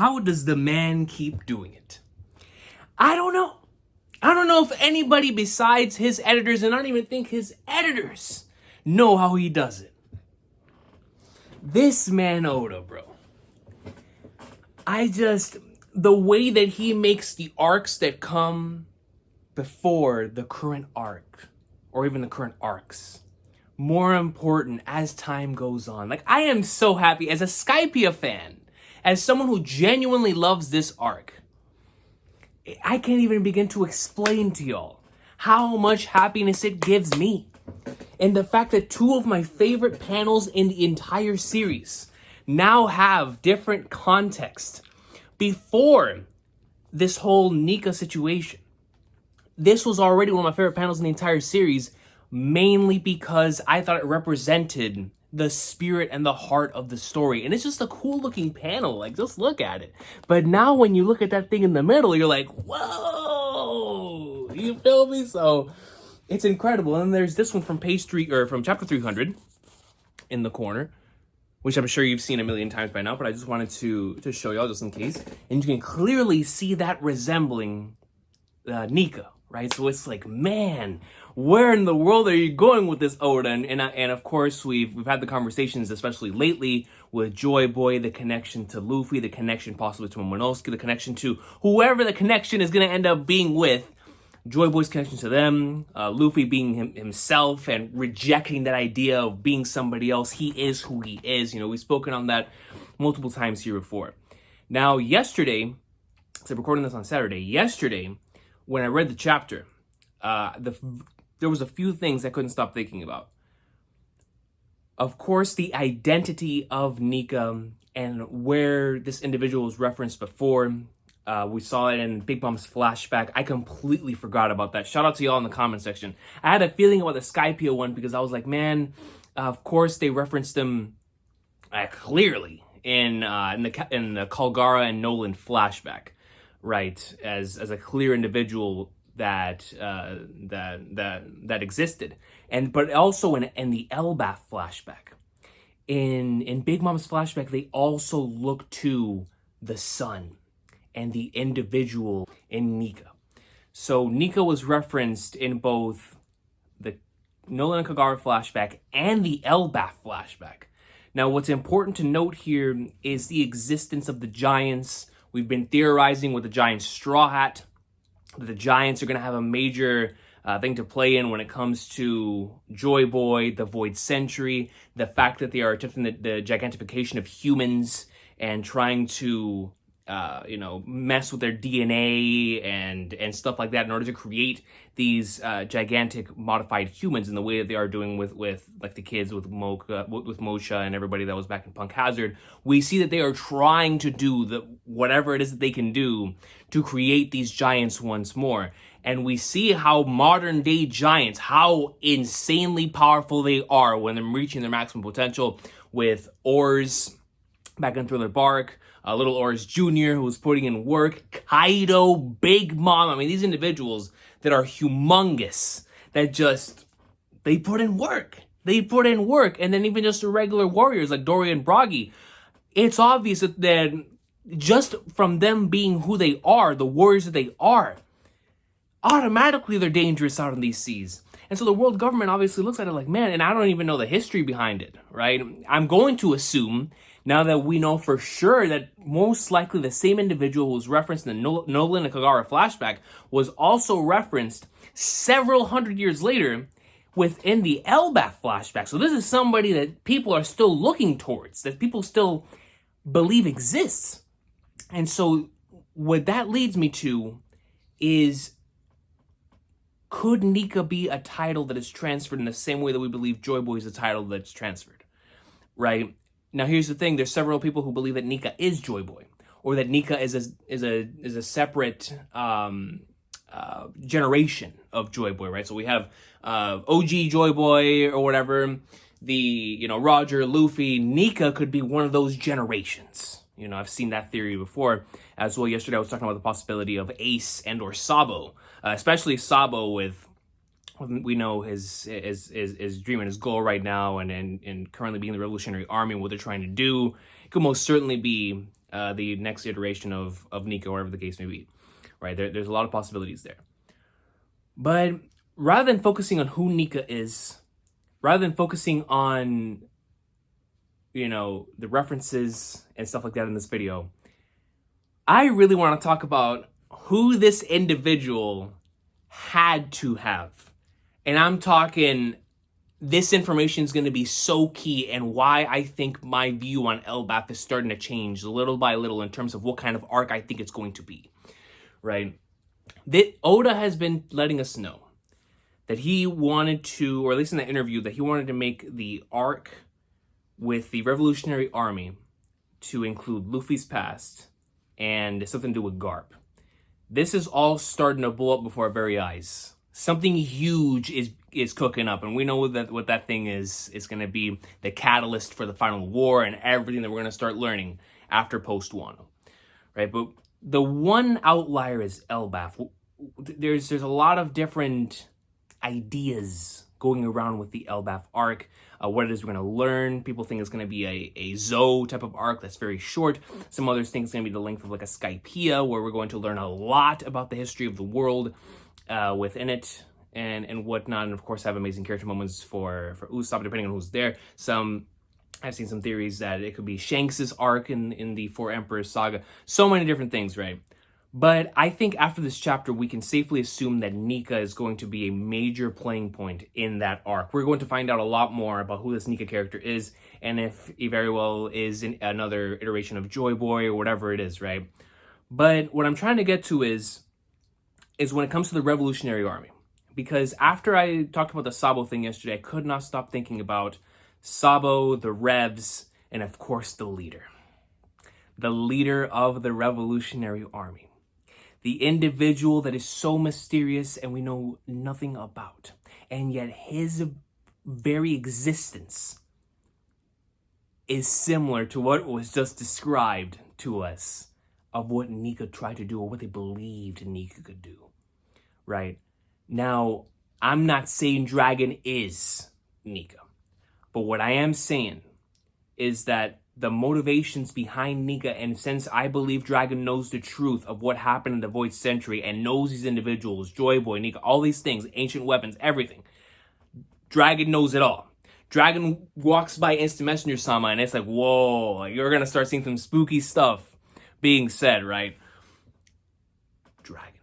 How does the man keep doing it? I don't know. I don't know if anybody besides his editors, and I don't even think his editors know how he does it. This man Oda, bro. The way that he makes the arcs that come before the current arc, or even the current arcs, more important as time goes on. Like, I am so happy as a Skypiea fan, as someone who genuinely loves this arc. I can't even begin to explain to y'all how much happiness it gives me. And the fact that two of my favorite panels in the entire series now have different context. Before this whole Nika situation, this was already one of my favorite panels in the entire series, mainly because I thought it represented the spirit and the heart of the story. And it's just a cool looking panel, like, just look at it. But now when you look at that thing in the middle, you're like, whoa, you feel me? So it's incredible. And then there's this one from page 3, or from chapter 300 in the corner, which I'm sure you've seen a million times by now, but I just wanted to show y'all just in case. And you can clearly see that resembling Nika, right? So it's like, man, where in the world are you going with this, Oda? And of course, we've had the conversations, especially lately, with Joy Boy, the connection to Luffy, the connection possibly to Momonosuke, the connection to whoever the connection is going to end up being with. Joy Boy's connection to them, Luffy being himself and rejecting that idea of being somebody else. He is who he is. You know, we've spoken on that multiple times here before. Now, yesterday, so I'm recording this on Saturday, yesterday, when I read the chapter, there was a few things I couldn't stop thinking about. Of course, the identity of Nika and where this individual was referenced before. We saw it in Big Mom's flashback. I completely forgot about that. Shout out to y'all in the comment section. I had a feeling about the Skypiea one because I was like, man, of course they referenced him clearly in the Kalgara and Nolan flashback, right? As a clear individual that existed, but also in the Elbaf flashback. In Big Mom's flashback, they also look to the sun and the individual in Nika. So Nika was referenced in both the Nolan and Kagara flashback and the Elbaf flashback. Now, what's important to note here is the existence of the giants. We've been theorizing with the giant straw hat that the giants are going to have a major thing to play in when it comes to Joy Boy, the Void Century, the fact that they are attempting the gigantification of humans and trying to mess with their DNA and stuff like that in order to create these gigantic modified humans in the way that they are doing with like the kids with Mosha and everybody that was back in Punk Hazard. We see that they are trying to do whatever it is that they can do to create these giants once more. And we see how modern day giants, how insanely powerful they are when they're reaching their maximum potential, with Oars back in Thriller Bark, Little Oars Jr., who's putting in work, Kaido, Big Mom. I mean, these individuals that are humongous, that they put in work. They put in work. And then even just the regular warriors like Dory and Bragi, it's obvious that just from them being who they are, the warriors that they are, automatically they're dangerous out in these seas. And so the world government obviously looks at it like, man, and I don't even know the history behind it, right? I'm going to assume, now that we know for sure that most likely the same individual who was referenced in the Nolan and Kagara flashback was also referenced several hundred years later within the Elbaf flashback. So this is somebody that people are still looking towards, that people still believe exists. And so what that leads me to is, could Nika be a title that is transferred in the same way that we believe Joy Boy is a title that's transferred, right? Now, here's the thing. There's several people who believe that Nika is Joy Boy, or that Nika is a separate generation of Joy Boy, right? So we have OG Joy Boy or whatever, Roger, Luffy. Nika could be one of those generations. I've seen that theory before as well. Yesterday, I was talking about the possibility of Ace and or Sabo, especially Sabo with we know his dream and his goal right now, and currently being the Revolutionary Army and what they're trying to do. It could most certainly be the next iteration of Nika, whatever the case may be, right? There's a lot of possibilities there. But rather than focusing on who Nika is, rather than focusing on, the references and stuff like that in this video, I really want to talk about who this individual had to have. And I'm talking, this information is going to be so key, and why I think my view on Elbaf is starting to change little by little in terms of what kind of arc I think it's going to be, right? Oda has been letting us know that he wanted to, or at least in the interview, that he wanted to make the arc with the Revolutionary Army to include Luffy's past and something to do with Garp. This is all starting to blow up before our very eyes. Something huge is cooking up, and we know that what that thing is going to be the catalyst for the final war and everything that we're going to start learning after post-Wano, right? But the one outlier is Elbaf. There's a lot of different ideas going around with the Elbaf arc, what it is we're going to learn. People think it's going to be a Zou type of arc that's very short. Some others think it's going to be the length of like a Skypiea, where we're going to learn a lot about the history of the world within it and whatnot. And of course have amazing character moments for Usopp, depending on who's there. I've seen some theories that it could be Shanks' arc in the Four Emperors saga. So many different things, right? But I think after this chapter, we can safely assume that Nika is going to be a major playing point in that arc. We're going to find out a lot more about who this Nika character is, and if he very well is in another iteration of Joy Boy or whatever it is, right? But what I'm trying to get to is when it comes to the Revolutionary Army. Because after I talked about the Sabo thing yesterday, I could not stop thinking about Sabo, the Revs, and of course the leader. The leader of the Revolutionary Army. The individual that is so mysterious and we know nothing about. And yet his very existence is similar to what was just described to us of what Nika tried to do, or what they believed Nika could do, right? Now, I'm not saying Dragon is Nika, but what I am saying is that the motivations behind Nika, and since I believe Dragon knows the truth of what happened in the Void Century and knows these individuals, Joy Boy, Nika, all these things, ancient weapons, everything, Dragon knows it all. Dragon walks by Instant Messenger Sama and it's like, whoa, like you're going to start seeing some spooky stuff being said, right? Dragon.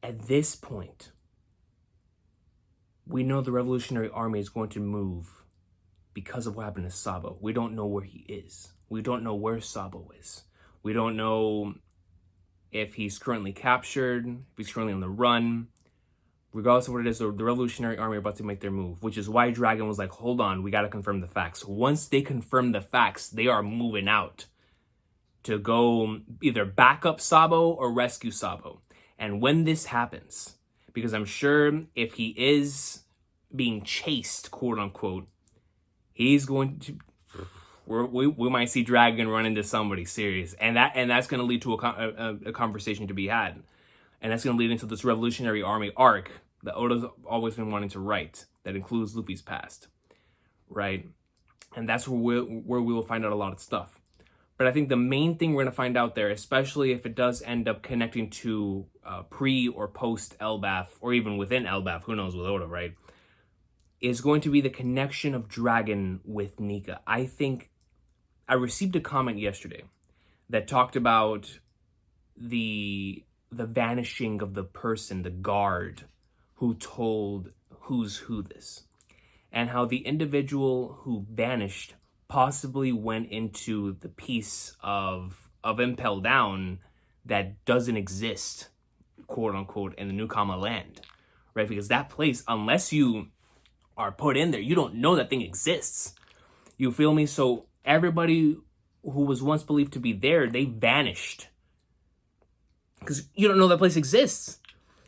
At this point, we know the Revolutionary Army is going to move because of what happened to Sabo. We don't know where he is. We don't know where Sabo is. We don't know if he's currently captured, if he's currently on the run. Regardless of what it is, the Revolutionary Army are about to make their move, which is why Dragon was like, hold on, we got to confirm the facts. Once they confirm the facts, they are moving out to go either back up Sabo or rescue Sabo. And when this happens, because I'm sure if he is being chased, quote unquote, he's going to, we might see Dragon run into somebody serious, and that's going to lead to a conversation to be had, and that's going to lead into this Revolutionary Army arc that Oda's always been wanting to write, that includes Luffy's past, right? And that's where we will find out a lot of stuff. But I think the main thing we're going to find out there, especially if it does end up connecting to pre or post Elbaf, or even within Elbaf, who knows with Oda, right? Is going to be the connection of Dragon with Nika. I think I received a comment yesterday that talked about the vanishing of the person, the guard, who told Who's Who this, and how the individual who vanished possibly went into the piece of Impel Down that doesn't exist, quote unquote, in the New Kama land, right? Because that place, unless you are put in there, you don't know that thing exists. You feel me? So everybody who was once believed to be there, they vanished because you don't know that place exists.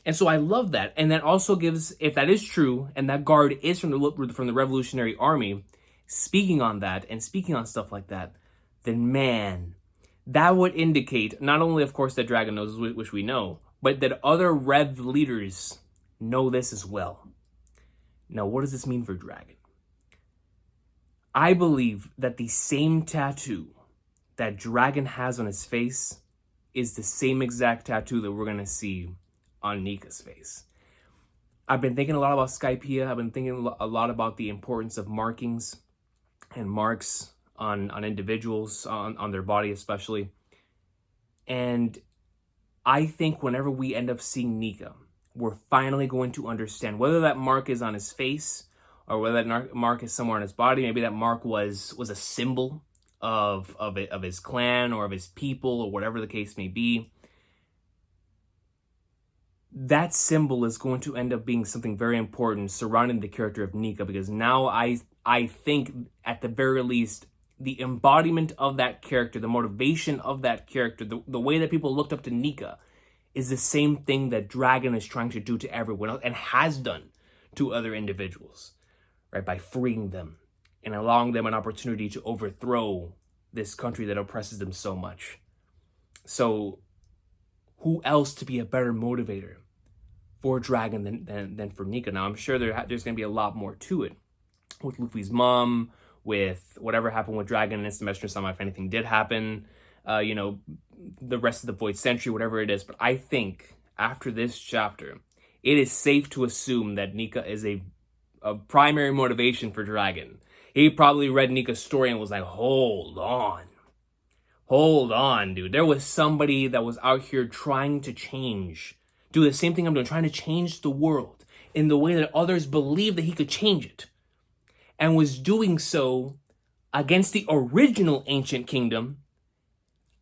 And so I love that. And that also gives, if that is true, and that guard is from the Revolutionary Army, speaking on that and speaking on stuff like that, then man, that would indicate not only, of course, that Dragon knows, which we know, but that other Rev leaders know this as well. Now, what does this mean for Dragon? I believe that the same tattoo that Dragon has on his face is the same exact tattoo that we're going to see on Nika's face. I've been thinking a lot about Skypea. I've been thinking a lot about the importance of markings and marks on individuals, on their body especially. And I think whenever we end up seeing Nika, we're finally going to understand whether that mark is on his face or whether that mark is somewhere on his body. Maybe that mark was a symbol of his clan or of his people or whatever the case may be. That symbol is going to end up being something very important surrounding the character of Nika, because now I think at the very least the embodiment of that character, the motivation of that character, the way that people looked up to Nika is the same thing that Dragon is trying to do to everyone else and has done to other individuals, right? By freeing them and allowing them an opportunity to overthrow this country that oppresses them so much. So who else to be a better motivator for Dragon than for Nika? Now, I'm sure there's going to be a lot more to it with Luffy's mom, with whatever happened with Dragon and Instant Messenger Sama, if anything did happen, the rest of the Void Century, whatever it is. But I think after this chapter, it is safe to assume that Nika is a primary motivation for Dragon. He probably read Nika's story and was like, hold on, dude. There was somebody that was out here trying to do the same thing I'm doing, trying to change the world in the way that others believed that he could change it, and was doing so against the original ancient kingdom.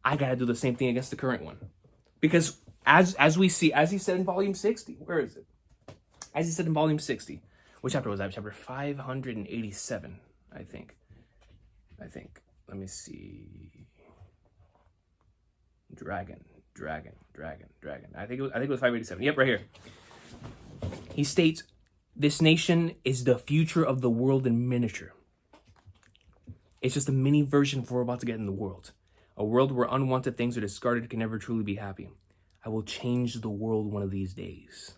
I gotta do the same thing against the current one. Because as we see, as he said in volume 60, where is it? As he said in volume 60, which chapter was that? Chapter 587, I think. Let me see. Dragon. I think it was 587. Yep, right here. He states, this nation is the future of the world in miniature. It's just a mini version of what we're about to get in the world. A world where unwanted things are discarded can never truly be happy. I will change the world one of these days.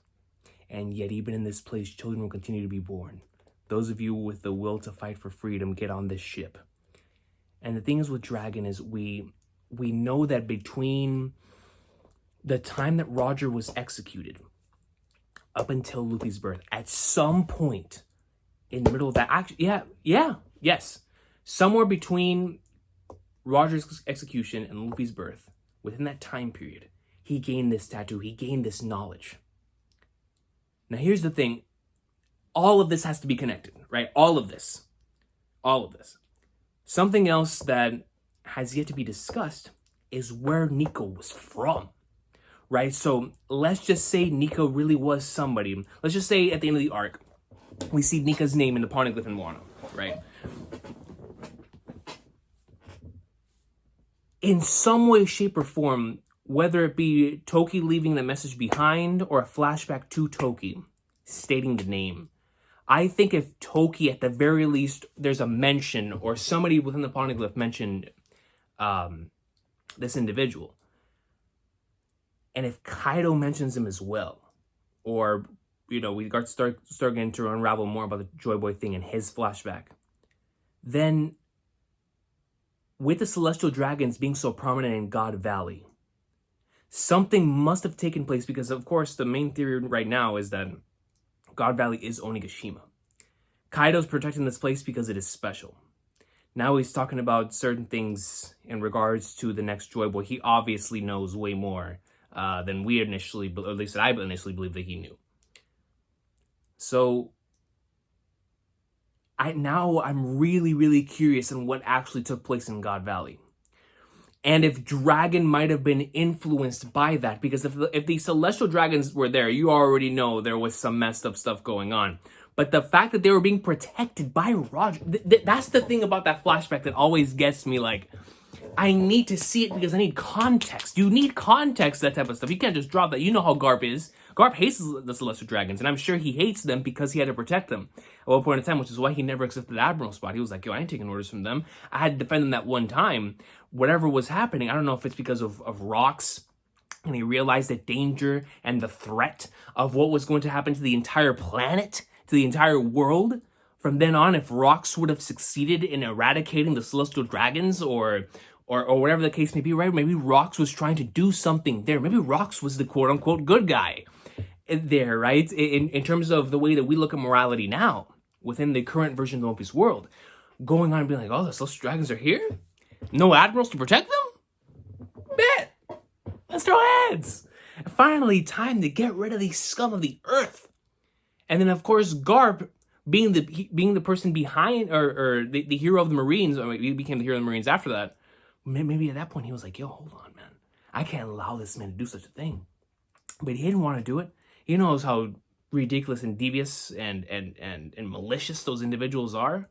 And yet, even in this place, children will continue to be born. Those of you with the will to fight for freedom, get on this ship. And the thing is with Dragon is we know that between the time that Roger was executed up until Luffy's birth, at some point in the middle of that, actually, yes, somewhere between Roger's execution and Luffy's birth, within that time period, he gained this tattoo, he gained this knowledge. Now here's the thing, all of this has to be connected, right? All of this. Something else that has yet to be discussed is where Nika was from, right? So let's just say Nika really was somebody. Let's just say at the end of the arc, we see Nika's name in the Poneglyph in Wano, right? In some way, shape, or form, whether it be Toki leaving the message behind or a flashback to Toki stating the name, I think if Toki, at the very least, there's a mention or somebody within the Poneglyph mentioned this individual, and if Kaido mentions him as well, or we start getting to unravel more about the Joy Boy thing and his flashback, then with the Celestial Dragons being so prominent in God Valley, something must have taken place, because of course the main theory right now is that God Valley is Onigashima. Kaido's protecting this place because it is special. Now he's talking about certain things in regards to the next Joy Boy. He obviously knows way more than we initially, or at least I initially believed that he knew. So I'm really, really curious on what actually took place in God Valley. And if Dragon might have been influenced by that, because if the Celestial Dragons were there, you already know there was some messed up stuff going on. But the fact that they were being protected by Roger, that's the thing about that flashback that always gets me. Like, I need to see it because I need context. You need context, that type of stuff. You can't just drop that. You know how Garp is. Garp hates the Celestial Dragons, and I'm sure he hates them because he had to protect them at one point in time, which is why he never accepted the Admiral spot. He was like, yo, I ain't taking orders from them. I had to defend them that one time. Whatever was happening, I don't know if it's because of rocks, and he realized the danger and the threat of what was going to happen to the entire planet, to the entire world. From then on, if rocks would have succeeded in eradicating the Celestial Dragons or or whatever the case may be, right? Maybe Rox was trying to do something there. Maybe Rox was the quote-unquote good guy there, right? In terms of the way that we look at morality now, within the current version of the One Piece world, going on and being like, oh, the Celestial Dragons are here? No admirals to protect them? Bet! Let's throw heads! Finally, time to get rid of the scum of the earth. And then, of course, Garp, being the person behind, or the hero of the Marines, or he became the hero of the Marines after that, maybe at that point he was like, yo, hold on, man. I can't allow this man to do such a thing. But he didn't want to do it. He knows how ridiculous and devious and malicious those individuals are.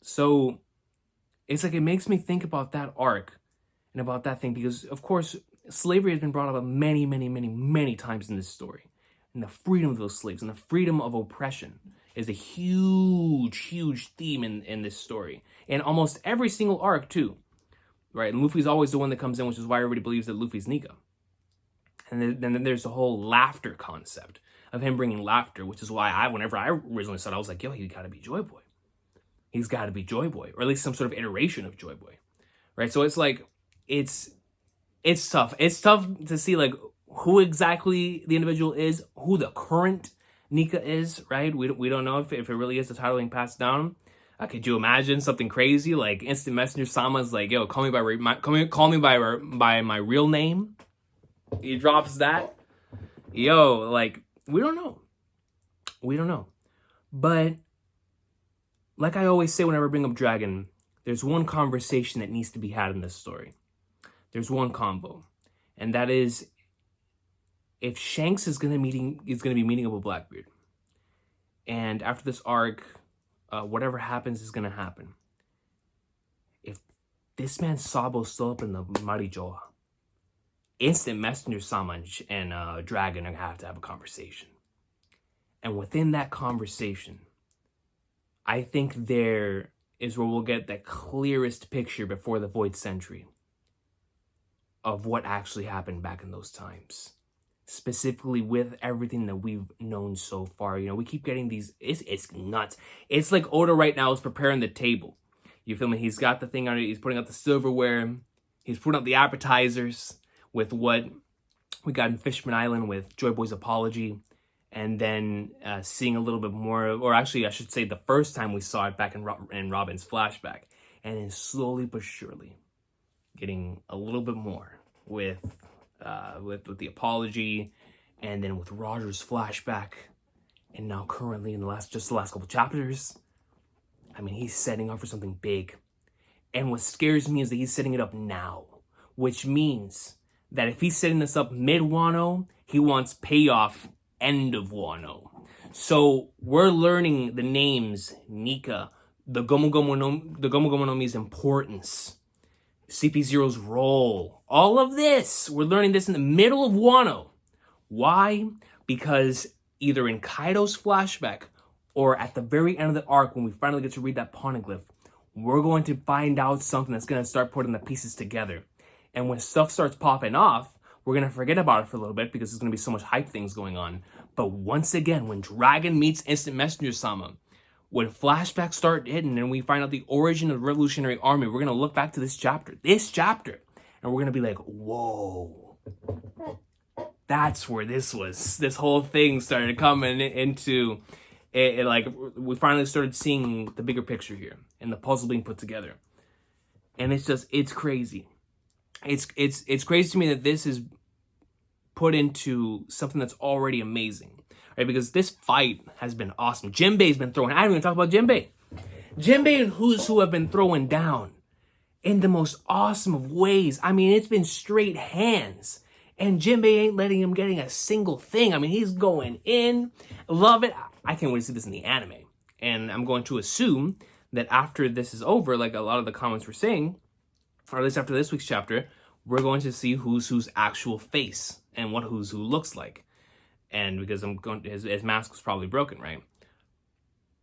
So it's like, it makes me think about that arc and about that thing, because of course slavery has been brought up many, many, many, many times in this story. And the freedom of those slaves and the freedom of oppression is a huge, huge theme in this story. And almost every single arc too, right? And Luffy's always the one that comes in, which is why everybody believes that Luffy's Nika. And then there's the whole laughter concept of him bringing laughter, which is why whenever I originally saw it, I was like, yo, he's got to be Joy Boy. He's got to be Joy Boy, or at least some sort of iteration of Joy Boy, right? So it's like, it's tough. It's tough to see like who exactly the individual is, who the current Nika is, right? We don't know if it really is the title being passed down. Could you imagine something crazy like Instant Messenger Sama's like, yo, call me by my real name? He drops that. Yo, like, we don't know. We don't know. But like I always say whenever I bring up Dragon, there's one conversation that needs to be had in this story. There's one combo, and that is, if Shanks is gonna be meeting up with Blackbeard, and after this arc, whatever happens is gonna happen. If this man Sabo's still up in the Marijoa, Instant Messenger Sama and Dragon are gonna have a conversation, and within that conversation, I think there is where we'll get the clearest picture before the Void Century of what actually happened back in those times. Specifically with everything that we've known so far. You know, we keep getting these, it's nuts. It's like Oda right now is preparing the table. You feel me? He's got the thing on it, he's putting out the silverware, he's putting out the appetizers with what we got in Fishman Island with Joy Boy's apology, and then seeing a little bit more, or actually I should say the first time we saw it back in Robin's flashback, and then slowly but surely getting a little bit more with the apology, and then with Roger's flashback, and now currently in the last couple chapters. I mean, he's setting up for something big, and what scares me is that he's setting it up now, which means that if he's setting this up mid-Wano, he wants payoff end of Wano. So we're learning the names Nika, the Gomu Gomu no Mi's importance, CP0's role, all of this. We're learning this in the middle of Wano. Why? Because either in Kaido's flashback or at the very end of the arc, when we finally get to read that poneglyph, we're going to find out something that's going to start putting the pieces together. And when stuff starts popping off, we're going to forget about it for a little bit because there's going to be so much hype things going on. But once again, when Dragon meets Instant Messenger Sama, when flashbacks start hitting and we find out the origin of the Revolutionary Army, we're going to look back to this chapter, and we're going to be like, whoa, that's where this whole thing started coming into it. Like, we finally started seeing the bigger picture here and the puzzle being put together. And it's crazy. It's crazy to me that this is put into something that's already amazing, right? Because this fight has been awesome. Jinbei's been throwing. I didn't even talk about Jinbei. Jinbei and Who's Who have been throwing down in the most awesome of ways. I mean, it's been straight hands, and Jinbei ain't letting him getting a single thing. I mean, he's going in. Love it. I can't wait to see this in the anime, and I'm going to assume that after this is over, like a lot of the comments were saying, or at least after this week's chapter, we're going to see Who's Who's actual face and what Who's Who looks like. And because his mask was probably broken, right?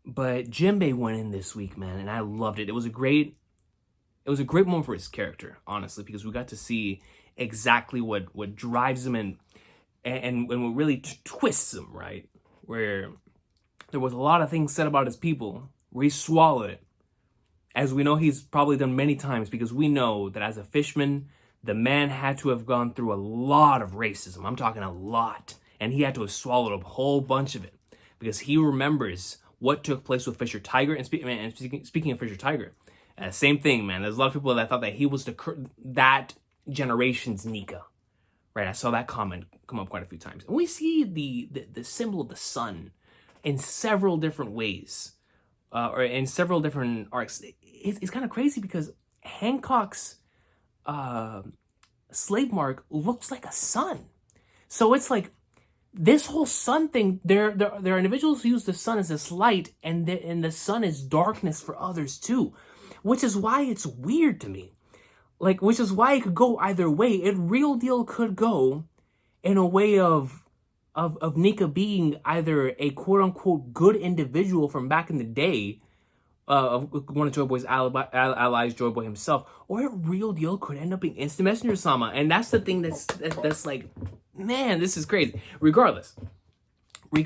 But Jinbei went in this week, man, and I loved it. It was a great moment for his character, honestly, because we got to see exactly what drives him and what really twists him, right? Where there was a lot of things said about his people, where he swallowed it, as we know he's probably done many times, because we know that as a fishman, the man had to have gone through a lot of racism. I'm talking a lot. And he had to have swallowed a whole bunch of it, because he remembers what took place with Fisher Tiger. And speaking of Fisher Tiger, same thing, man. There's a lot of people that thought that he was that generation's Nika, right? I saw that comment come up quite a few times. And we see the symbol of the sun in several different ways, or in several different arcs. It's kind of crazy because Hancock's slave mark looks like a sun. So it's like this whole sun thing, there are individuals who use the sun as this light, and the sun is darkness for others too, which is why it's weird to me. Like, which is why it could go either way. It real deal could go in a way of Nika being either a quote unquote good individual from back in the day, of one of Joy Boy's allies, Joy Boy himself, or it real deal could end up being Instant Messenger Sama. And that's the thing that's like, man, this is crazy. Regardless, we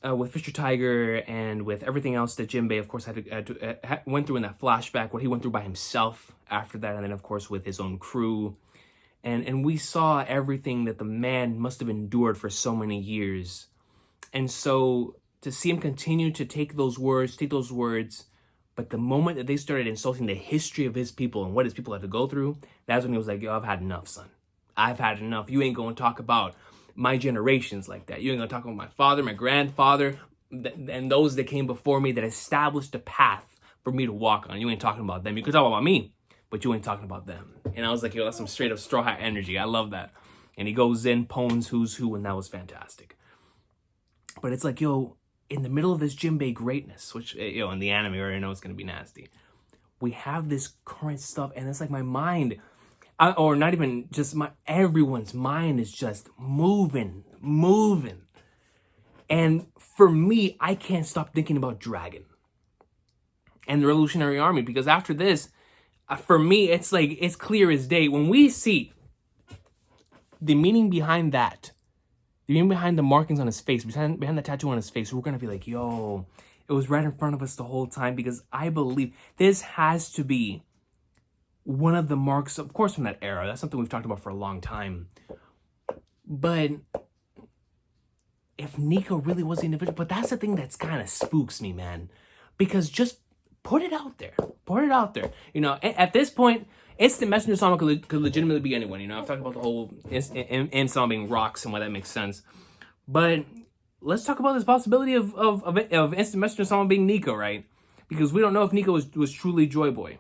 with Fisher Tiger and with everything else that Jinbei, of course, went through in that flashback, what he went through by himself after that, and then of course with his own crew, and we saw everything that the man must have endured for so many years. And so to see him continue to take those words, but the moment that they started insulting the history of his people and what his people had to go through, that's when he was like, yo, I've had enough, son. I've had enough. You ain't going to talk about my generations like that. You ain't going to talk about my father, my grandfather, and those that came before me that established a path for me to walk on. You ain't talking about them. You could talk about me, but you ain't talking about them. And I was like, yo, that's some straight up Straw Hat energy. I love that. And he goes in, pones who's who, and that was fantastic. But it's like, yo, in the middle of this Jinbei greatness, which, yo, in the anime, we already know it's going to be nasty. We have this current stuff, and it's like my mind, or not even just everyone's mind is just moving. And for me, I can't stop thinking about Dragon and the Revolutionary Army, because after this, for me, it's like, it's clear as day. When we see the meaning behind that, the meaning behind the markings on his face, behind the tattoo on his face, we're going to be like, yo, it was right in front of us the whole time, because I believe this has to be one of the marks, of course, from that era. That's something we've talked about for a long time. But if Nika really was the individual, but that's the thing that's kind of spooks me, man, because just put it out there. You know, at this point, Instant Messenger Sama could legitimately be anyone. You know, I've talked about the whole M Sama being rocks and why that makes sense. But let's talk about this possibility of Instant Messenger Sama being Nika, right? Because we don't know if Nika was truly Joy Boy.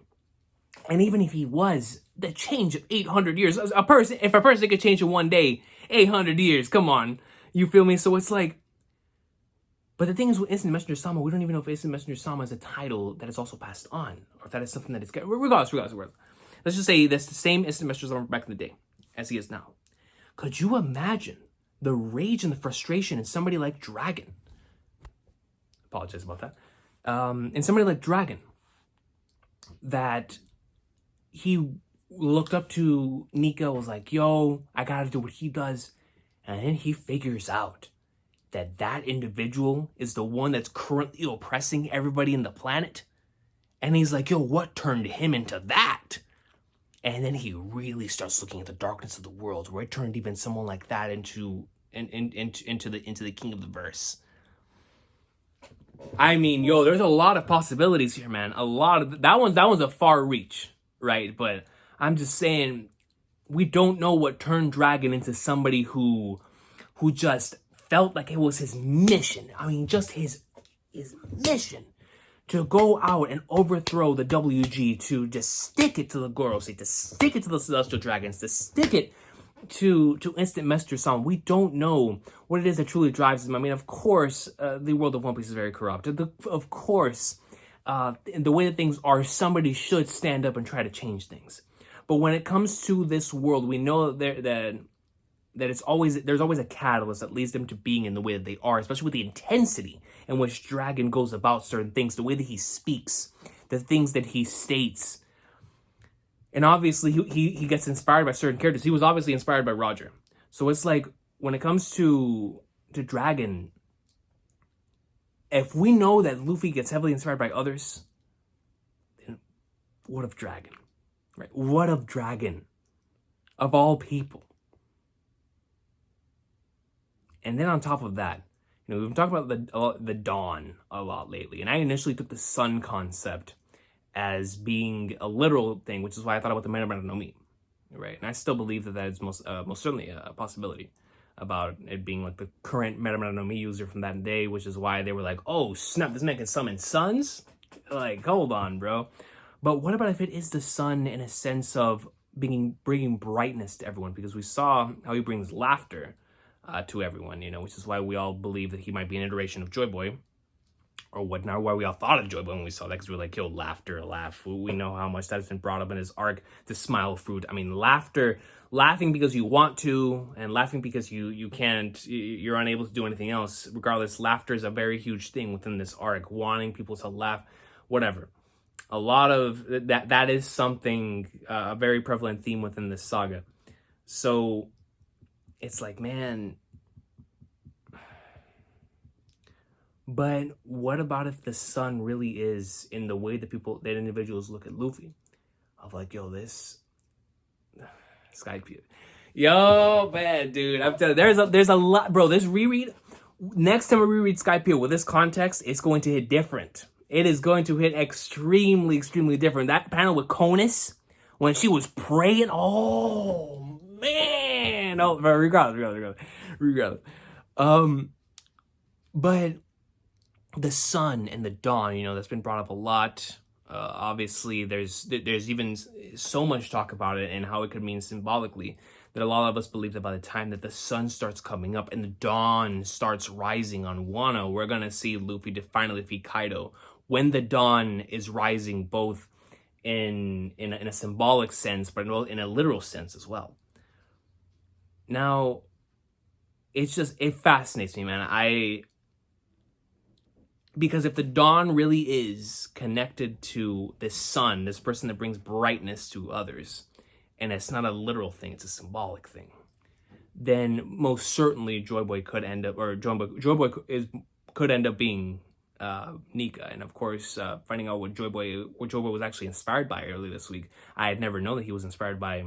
And even if he was, the change of 800 years, if a person could change in one day, 800 years, come on. You feel me? So it's like, but the thing is with Instant Messenger Sama, we don't even know if Instant Messenger Sama is a title that is also passed on, or if that is something that is, regardless. Let's just say that's the same Instant Messenger Sama back in the day as he is now. Could you imagine the rage and the frustration in somebody like Dragon? Apologize about that. In somebody like Dragon, that he looked up to Nika, was like, yo, I gotta do what he does. And then he figures out that individual is the one that's currently oppressing everybody in the planet. And he's like, yo, what turned him into that? And then he really starts looking at the darkness of the world, where it turned even someone like that into the king of the verse. I mean, yo, there's a lot of possibilities here, man. A lot of that one's a far reach, right? But I'm just saying, we don't know what turned Dragon into somebody who just felt like it was his mission. I mean, just his mission to go out and overthrow the WG, to just stick it to the Gorosei, to stick it to the Celestial Dragons, to stick it to Instant Messenger Sama. We don't know what it is that truly drives him. I mean, of course, the world of One Piece is very corrupt. Of course, the way that things are, somebody should stand up and try to change things. But when it comes to this world, we know that there's always a catalyst that leads them to being in the way that they are, especially with the intensity in which Dragon goes about certain things, the way that he speaks, the things that he states. And obviously, he gets inspired by certain characters. He was obviously inspired by Roger. So it's like, when it comes to Dragon, if we know that Luffy gets heavily inspired by others, then what of Dragon? Right? What of Dragon? Of all people. And then on top of that, we've been talking about the dawn a lot lately, and I initially took the sun concept as being a literal thing, which is why I thought about the Meta no Mi, right? And I still believe that is most certainly a possibility about it being like the current Meta no Mi user from that day, which is why they were like, oh snap, this man can summon suns? Like, hold on, bro. But what about if it is the sun in a sense of bringing brightness to everyone? Because we saw how he brings laughter to everyone, which is why we all believe that he might be an iteration of Joy Boy, or whatnot, why we all thought of Joy Boy when we saw that, because we were like, yo, laughter, laugh. We know how much that's been brought up in his arc, the smile fruit. I mean, laughing because you want to, and laughing because you can't, you're unable to do anything else. Regardless, laughter is a very huge thing within this arc, wanting people to laugh, whatever. A lot of that is something, a very prevalent theme within this saga. So it's like, man, but what about if the sun really is in the way that individuals look at Luffy? Of like, yo, this Skype. Yo, man, dude, I'm telling you, there's a lot, bro. This reread, next time I reread Skype with this context, it's going to hit different. It is going to hit extremely, extremely different. That panel with Conus, when she was praying, oh man, oh, regardless. But the sun and the dawn, that's been brought up a lot. Obviously, there's even so much talk about it and how it could mean symbolically that a lot of us believe that by the time that the sun starts coming up and the dawn starts rising on Wano, we're gonna see Luffy finally defeat Kaido. When the dawn is rising, both in a symbolic sense, but in a literal sense as well. Now, it fascinates me, man. Because if the dawn really is connected to this sun, this person that brings brightness to others, and it's not a literal thing, it's a symbolic thing, then most certainly Joy Boy could end up, or Joy Boy could end up being Nika. And of course, finding out what Joy Boy was actually inspired by earlier this week, I had never known that he was inspired by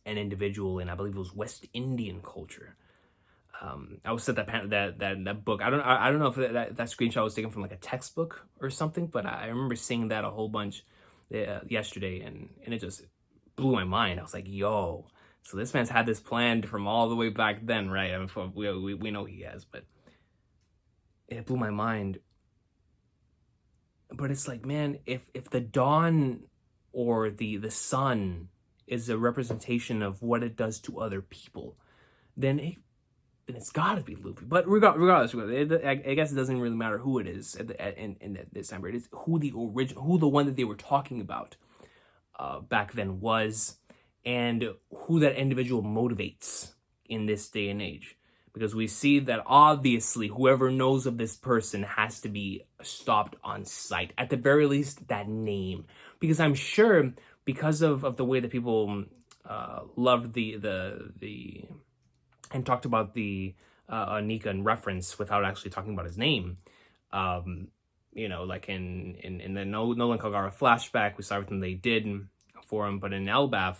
an individual in, I believe it was West Indian culture. I was at that book. I don't know if that screenshot was taken from like a textbook or something, but I remember seeing that a whole bunch yesterday, and it just blew my mind. I was like, yo, so this man's had this planned from all the way back then, right? I mean, we know he has, but it blew my mind. But it's like, man, if the dawn or the sun is a representation of what it does to other people, then it's got to be Luffy. But regardless, I guess it doesn't really matter who it is in this time. It is who the one that they were talking about back then was, and who that individual motivates in this day and age. Because we see that obviously whoever knows of this person has to be stopped on sight. At the very least, that name. Because I'm sure, because of the way that people loved the and talked about the Nika in reference without actually talking about his name. Like in the Nolan Kagara flashback, we saw everything they did for him. But in Elbaf,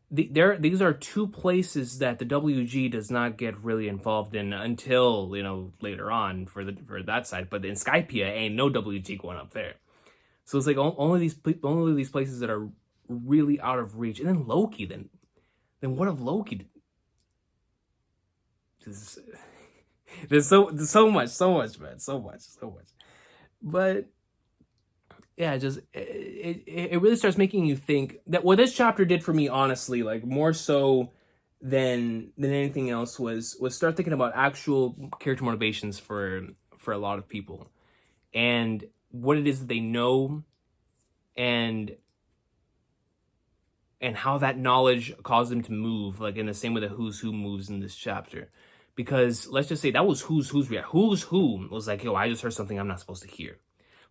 these are two places that the WG does not get really involved in until later on for that side. But in Skypiea, ain't no WG going up there. So it's like only these places that are really out of reach. And then Loki, then what of Loki? There's so much, man, so much. But yeah, just it really starts making you think that what this chapter did for me, honestly, like more so than anything else, was start thinking about actual character motivations for a lot of people, and what it is that they know, and how that knowledge caused them to move, like in the same way that Who's Who moves in this chapter. Because let's just say that was Who's Who's reaction. Who's Who was like, yo, I just heard something I'm not supposed to hear.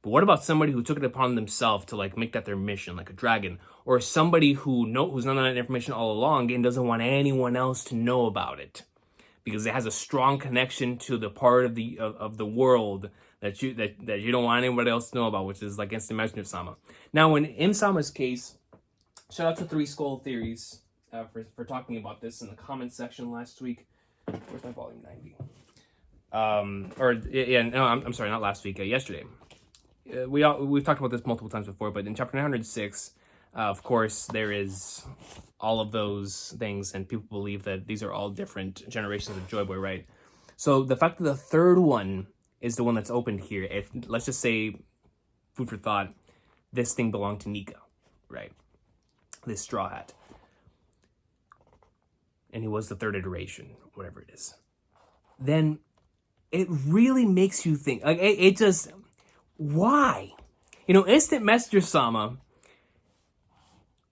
But what about somebody who took it upon themselves to like make that their mission, like a dragon, or somebody who's known that information all along and doesn't want anyone else to know about it because it has a strong connection to the part of the world that you don't want anybody else to know about, which is like Instant Messenger Sama. Now, in M Sama's case, shout out to Three Skull Theories for talking about this in the comments section last week. Where's my volume 90? I'm sorry, not last week, yesterday. We've talked about this multiple times before, but in chapter 906, of course, there is all of those things, and people believe that these are all different generations of Joy Boy, right? So the fact that the third one is the one that's opened here, if let's just say, food for thought, this thing belonged to Nika, right? This Straw Hat. And he was the third iteration, whatever it is. Then it really makes you think, like, it just, why? Instant Messenger Sama,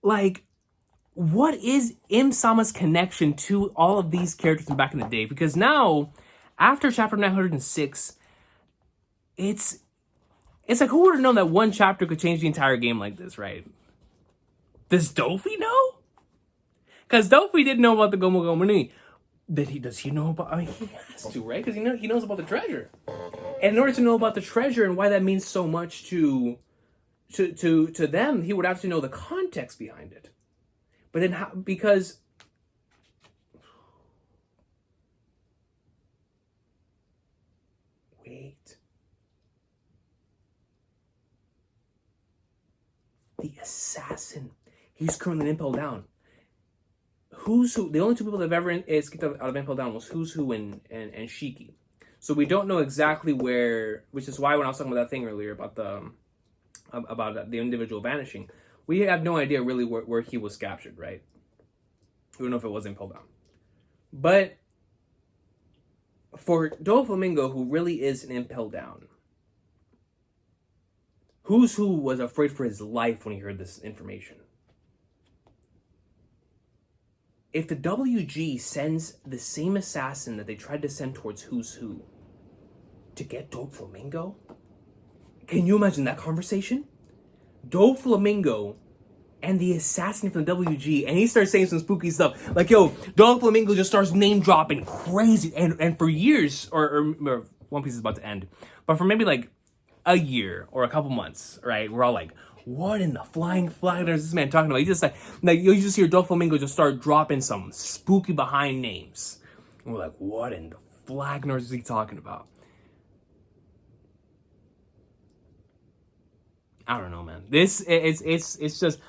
like, what is M Sama's connection to all of these characters from back in the day? Because now, after chapter 906, it's like, who would have known that one chapter could change the entire game like this, right? Does Dofi know? Because Dofi didn't know about the Gomu Gomu ni. Does he know about? I mean, he has to, right? Because he knows about the treasure. And in order to know about the treasure and why that means so much to them, he would have to know the context behind it. But then how? Because wait, the assassin. He's currently in Impel Down. Who's who? The only two people that have ever escaped out of Impel Down was Who's Who and Shiki. So we don't know exactly where, which is why when I was talking about that thing earlier about the individual vanishing, we have no idea really where he was captured, right? We don't know if it was Impel Down. But for Doflamingo, who really is an Impel Down, Who's Who was afraid for his life when he heard this information. If the WG sends the same assassin that they tried to send towards Who's Who to get Doflamingo, can you imagine that conversation? Doflamingo and the assassin from the WG, and he starts saying some spooky stuff. Like, yo, Doflamingo just starts name dropping crazy. And for years, or One Piece is about to end, but for maybe like a year or a couple months, right? We're all like, what in the flying flag is this man talking about? You just like you just hear Doflamingo just start dropping some spooky behind names. And we're like, what in the flag is he talking about? I don't know, man. It's just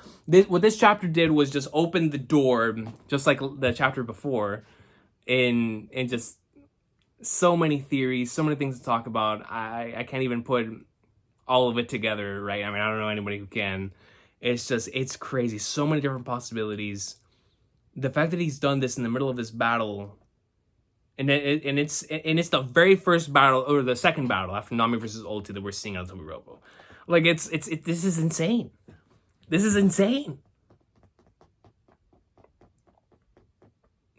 what this chapter did was just open the door, just like the chapter before, and just so many theories, so many things to talk about. I can't even put all of it together, right? I mean, I don't know anybody who can. It's crazy. So many different possibilities. The fact that he's done this in the middle of this battle, and it's the very first battle, or the second battle after Nami versus Ulti that we're seeing on Tobiropo. Like, this is insane. This is insane.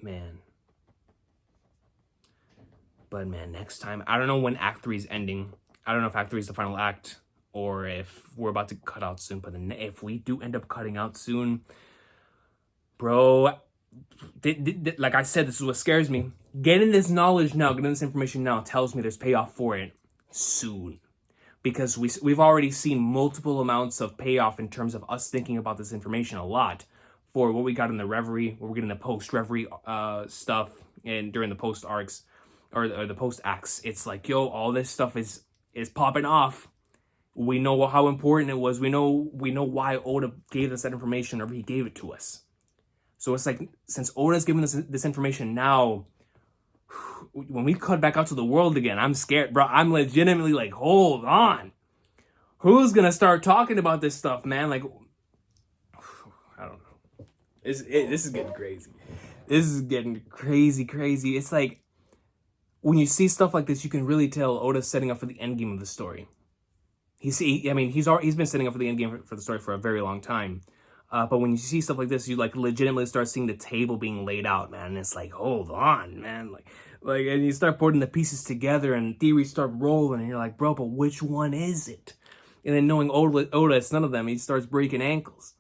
Man. But man, next time, I don't know when Act 3 is ending. I don't know if Act 3 is the final act, or if we're about to cut out soon. But then if we do end up cutting out soon, bro, like I said, this is what scares me. Getting this knowledge now, getting this information now tells me there's payoff for it soon. Because we've already seen multiple amounts of payoff in terms of us thinking about this information a lot for what we got in the Reverie, what we're getting the post-Reverie stuff, and during the post-arcs, or the post-acts. It's like, yo, all this stuff is popping off. We know how important it was. We know why Oda gave us that information, or he gave it to us. So it's like, since Oda's giving us this information now, when we cut back out to the world again, I'm scared, bro. I'm legitimately like, hold on. Who's gonna start talking about this stuff, man? Like, I don't know. This is getting crazy. This is getting crazy. It's like, when you see stuff like this, you can really tell Oda's setting up for the end game of the story. He's been setting up for the end game for the story for a very long time. But when you see stuff like this, you like legitimately start seeing the table being laid out, man. And it's like, hold on, man. Like, and you start putting the pieces together, and theories start rolling, and you're like, bro, but which one is it? And then knowing Oda, it's none of them. He starts breaking ankles.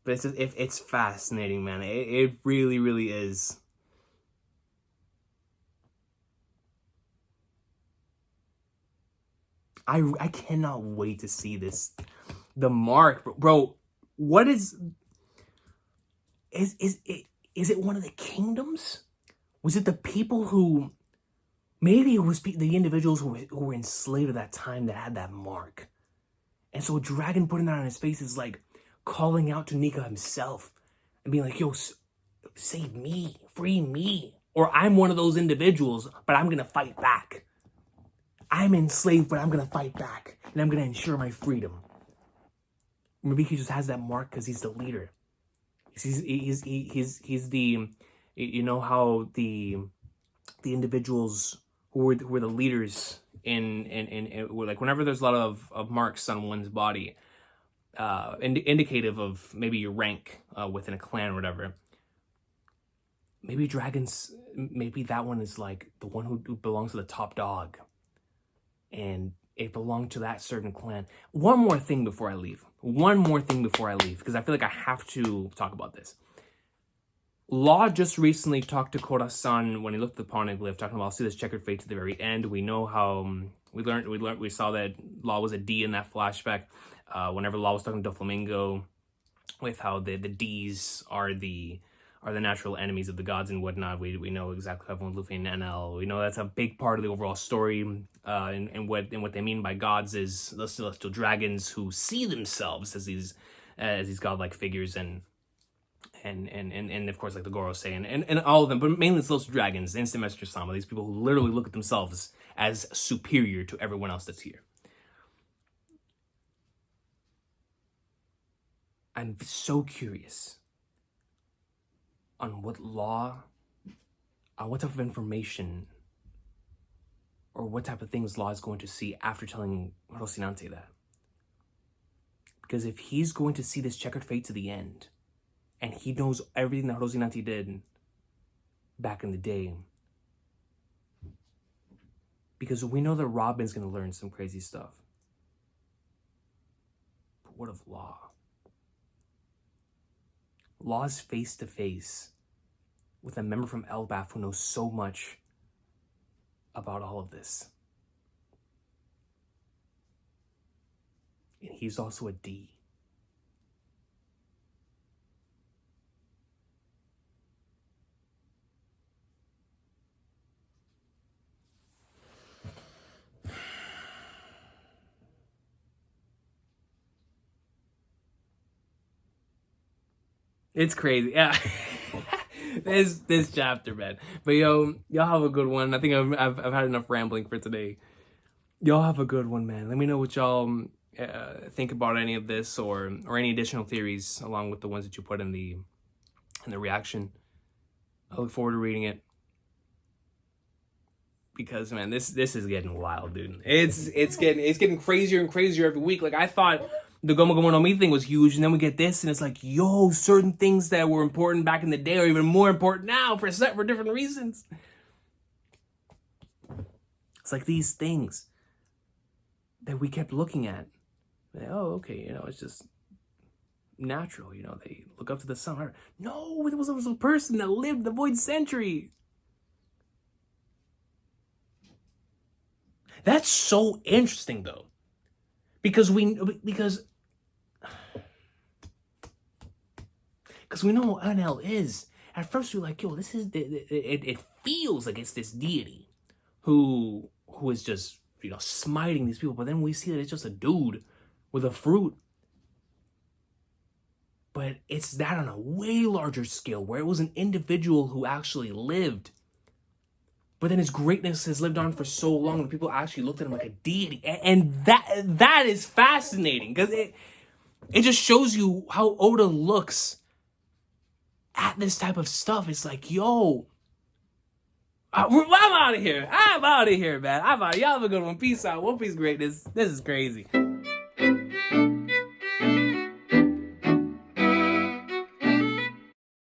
But it's fascinating, man. It really, really is. I cannot wait to see this. The mark, bro. What is it one of the kingdoms? Was it the people who, maybe it was the individuals who were enslaved at that time that had that mark? And so a dragon putting that on his face is like calling out to Nika himself and being like, yo, save me, free me. Or I'm one of those individuals, but I'm going to fight back. I'm enslaved, but I'm going to fight back. And I'm going to ensure my freedom. Maybe he just has that mark because he's the leader. He's the, you know how the individuals who were the leaders in like whenever there's a lot of marks on one's body, indicative of maybe your rank within a clan or whatever. Maybe dragons, maybe that one is like the one who belongs to the top dog, and it belonged to that certain clan. One more thing before I leave, because I feel like I have to talk about this. Law just recently talked to Koda-san when he looked at the poneglyph, talking about, I'll see this checkered fate to the very end. We know how we saw that Law was a D in that flashback. Whenever Law was talking to Flamingo, with how the D's are the natural enemies of the gods and whatnot. We know exactly how everyone, Luffy and NL. We know that's a big part of the overall story. And what they mean by gods is the celestial dragons who see themselves as these godlike figures, and of course, like the Gorosei and all of them, but mainly it's those dragons, Instant Messenger Sama, these people who literally look at themselves as superior to everyone else that's here. I'm so curious on what type of information or what type of things Law is going to see after telling Rocinante that. Because if he's going to see this checkered fate to the end, and he knows everything that Rocinante did back in the day, because we know that Robin's going to learn some crazy stuff. But what of Law? Law's face to face with a member from Elbaf who knows so much about all of this. And he's also a D. It's crazy. Yeah. this chapter, man. But y'all have a good one. I think I've had enough rambling for today. Y'all have a good one, man. Let me know what y'all think about any of this or any additional theories along with the ones that you put in the reaction. I look forward to reading it. Because man, this is getting wild, dude. It's getting crazier and crazier every week. Like I thought the Gomu Gomu no Mi thing was huge, and then we get this, and it's like, yo, certain things that were important back in the day are even more important now for different reasons. It's like these things that we kept looking at. Like, oh, okay, it's just natural, they look up to the sun. No, there was a person that lived the void century. That's so interesting, though, because we know what NL is. At first, you're like, yo, this is it feels like it's this deity who is just smiting these people, but then we see that it's just a dude with a fruit. But it's that on a way larger scale, where it was an individual who actually lived. But then his greatness has lived on for so long that people actually looked at him like a deity. And that is fascinating, because it just shows you how Oda looks at this type of stuff. It's like, yo, I'm out of here. I'm out of here, man. Y'all have a good one. Peace out. One Piece greatness. This is crazy.